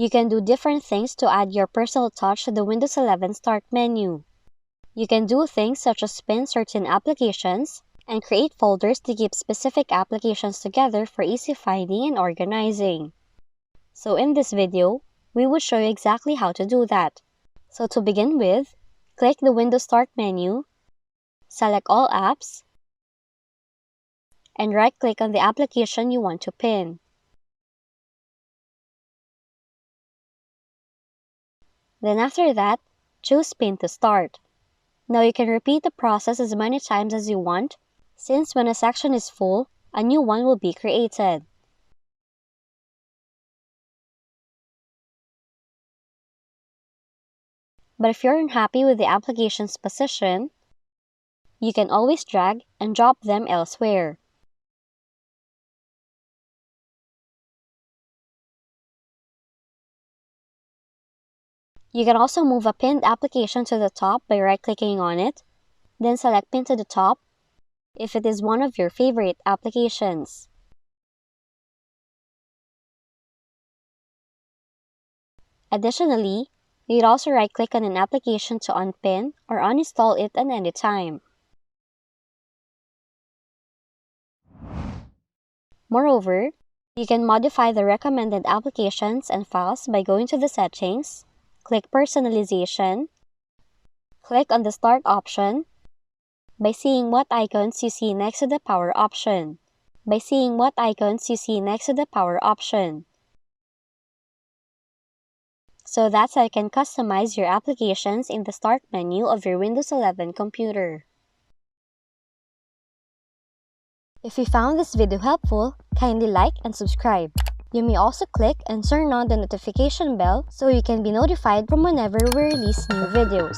You can do different things to add your personal touch to the Windows 11 Start menu. You can do things such as pin certain applications and create folders to keep specific applications together for easy finding and organizing. So in this video, we will show you exactly how to do that. So to begin with, click the Windows Start menu, select All Apps, and right-click on the application you want to pin. Then after that, choose Pin to start. Now you can repeat the process as many times as you want, since when a section is full, a new one will be created. But if you're unhappy with the application's position, you can always drag and drop them elsewhere. You can also move a pinned application to the top by right-clicking on it, then select Pin to the top if it is one of your favorite applications. Additionally, you'd also right-click on an application to unpin or uninstall it at any time. Moreover, you can modify the recommended applications and files by going to the settings, click Personalization, click on the Start option, by seeing what icons you see next to the Power option. So that's how you can customize your applications in the Start menu of your Windows 11 computer. If you found this video helpful, kindly like and subscribe. You may also click and turn on the notification bell so you can be notified from whenever we release new videos.